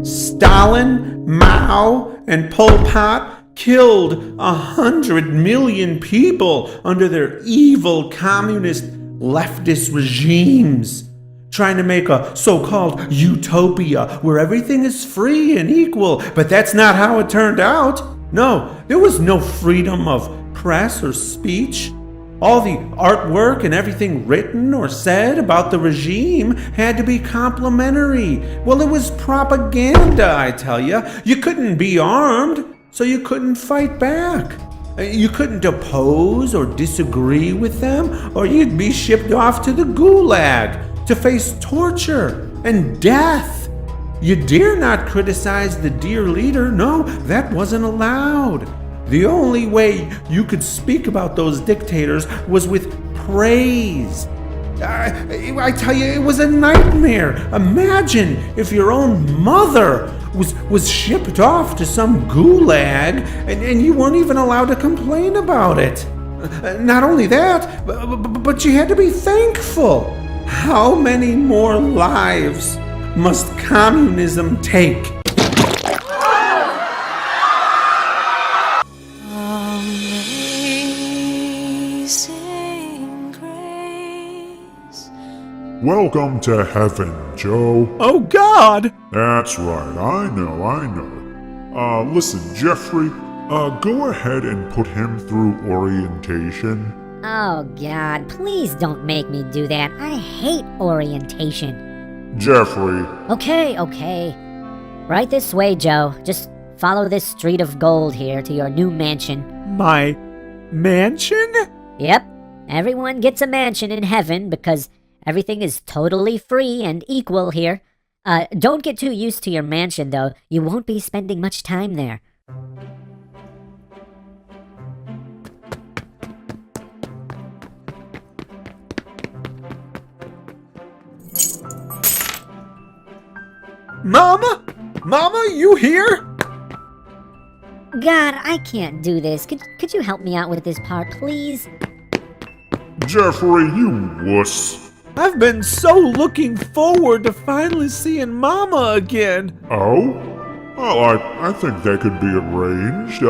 Stalin, Mao, and Pol Pot killed 100 million people under their evil communist leftist regimes, trying to make a so-called utopia where everything is free and equal. But that's not how it turned out. No, there was no freedom of press or speech. All the artwork and everything written or said about the regime had to be complimentary. Well, it was propaganda, I tell you. You couldn't be armed, so you couldn't fight back. You couldn't oppose or disagree with them, or you'd be shipped off to the gulag to face torture and death. You dare not criticize the dear leader. No, that wasn't allowed. The only way you could speak about those dictators was with praise. I tell you, it was a nightmare. Imagine if your own mother was shipped off to some gulag and you weren't even allowed to complain about it. Not only that, but you had to be thankful. How many more lives must communism take? Welcome to heaven, Joe. Oh, God! That's right, I know. Listen, Jeffrey, go ahead and put him through orientation. Oh, God, please don't make me do that. I hate orientation. Jeffrey. Okay. Right this way, Joe. Just follow this street of gold here to your new mansion. My mansion? Yep, everyone gets a mansion in heaven because everything is totally free and equal here. Don't get too used to your mansion, though. You won't be spending much time there. Mama? Mama, you here? God, I can't do this. Could you help me out with this part, please? Jeffrey, you wuss. I've been so looking forward to finally seeing Mama again. Oh? Well, I think that could be arranged.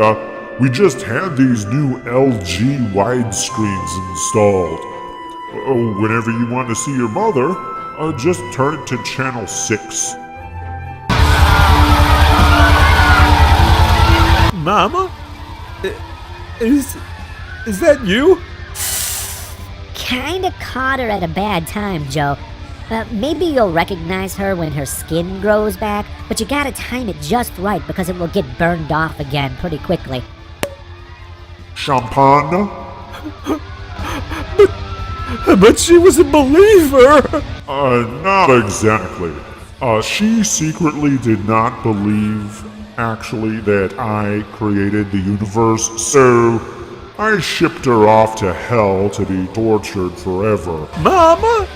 We just had these new LG widescreens installed. Whenever you want to see your mother, just turn it to channel 6. Mama? Is that you? Kinda caught her at a bad time, Joe. Maybe you'll recognize her when her skin grows back, but you gotta time it just right because it will get burned off again pretty quickly. Champagne? But she was a believer! Not exactly. She secretly did not believe, actually, that I created the universe, so I shipped her off to hell to be tortured forever. Mama?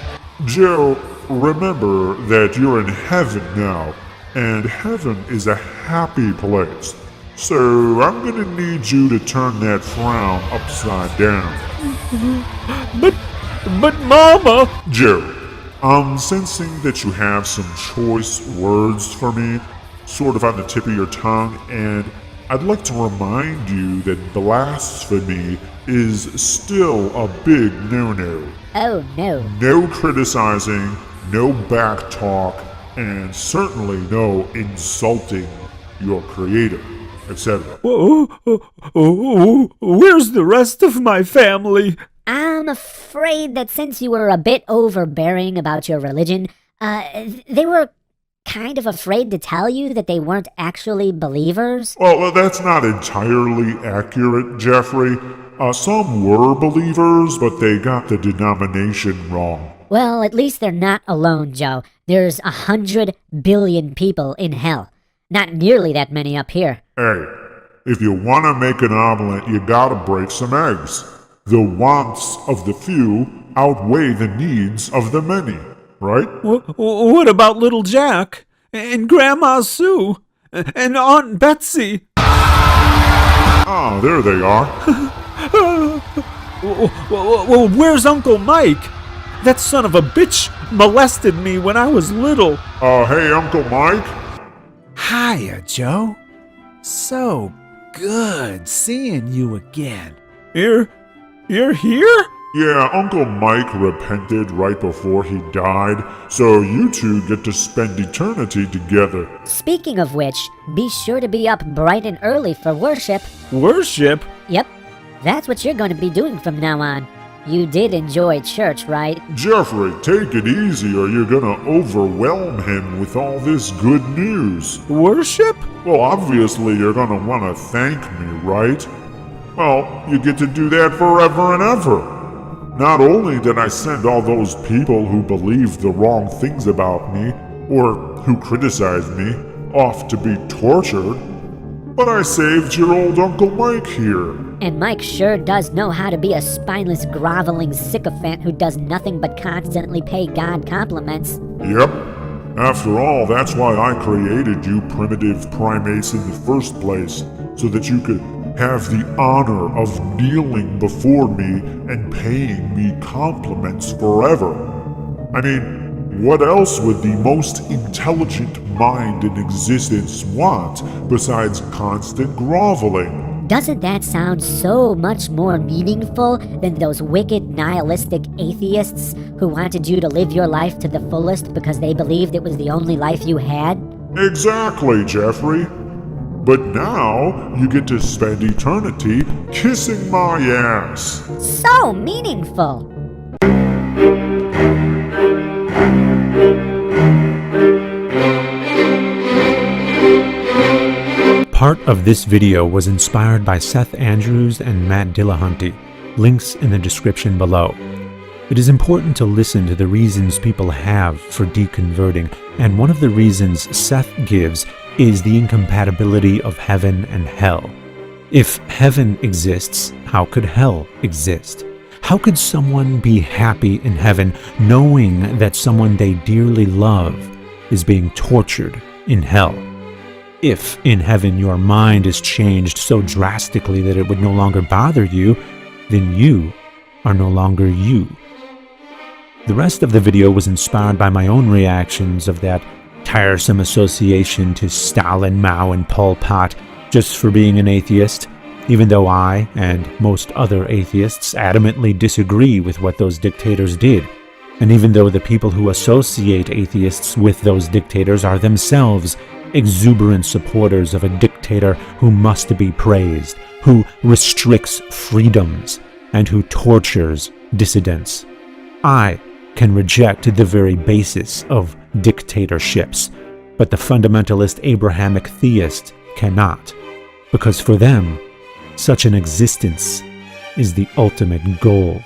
Joe, remember that you're in heaven now, and heaven is a happy place. So I'm gonna need you to turn that frown upside down. But Mama! Joe, I'm sensing that you have some choice words for me, sort of on the tip of your tongue, and I'd like to remind you that blasphemy is still a big no-no. Oh, no. No criticizing, no back talk, and certainly no insulting your creator, etc. Where's the rest of my family? I'm afraid that since you were a bit overbearing about your religion, they were kind of afraid to tell you that they weren't actually believers? Well, that's not entirely accurate, Jeffrey. Some were believers, but they got the denomination wrong. Well, at least they're not alone, Joe. There's 100 billion people in hell. Not nearly that many up here. Hey, if you want to make an omelet, you gotta break some eggs. The wants of the few outweigh the needs of the many. Right? What about little Jack? And Grandma Sue? And Aunt Betsy? Ah, there they are. Well, where's Uncle Mike? That son of a bitch molested me when I was little. Hey, Uncle Mike? Hiya, Joe. So good seeing you again. You're here? Yeah, Uncle Mike repented right before he died, so you two get to spend eternity together. Speaking of which, be sure to be up bright and early for worship. Worship? Yep, that's what you're going to be doing from now on. You did enjoy church, right? Jeffrey, take it easy or you're gonna overwhelm him with all this good news. Worship? Well, obviously you're gonna want to thank me, right? Well, you get to do that forever and ever. Not only did I send all those people who believed the wrong things about me, or who criticized me, off to be tortured, but I saved your old Uncle Mike here. And Mike sure does know how to be a spineless, groveling sycophant who does nothing but constantly pay God compliments. Yep. After all, that's why I created you primitive primates in the first place, so that you could have the honor of kneeling before me and paying me compliments forever. I mean, what else would the most intelligent mind in existence want besides constant groveling? Doesn't that sound so much more meaningful than those wicked, nihilistic atheists who wanted you to live your life to the fullest because they believed it was the only life you had? Exactly, Jeffrey. But now you get to spend eternity kissing my ass. So meaningful! Part of this video was inspired by Seth Andrews and Matt Dillahunty. Links in the description below. It is important to listen to the reasons people have for deconverting, and one of the reasons Seth gives is the incompatibility of heaven and hell. If heaven exists, how could hell exist? How could someone be happy in heaven knowing that someone they dearly love is being tortured in hell? If in heaven your mind is changed so drastically that it would no longer bother you, then you are no longer you. The rest of the video was inspired by my own reactions of that tiresome association to Stalin, Mao, and Pol Pot just for being an atheist, even though I, and most other atheists, adamantly disagree with what those dictators did, and even though the people who associate atheists with those dictators are themselves exuberant supporters of a dictator who must be praised, who restricts freedoms, and who tortures dissidents. I can reject the very basis of dictatorships, but the fundamentalist Abrahamic theist cannot, because for them, such an existence is the ultimate goal.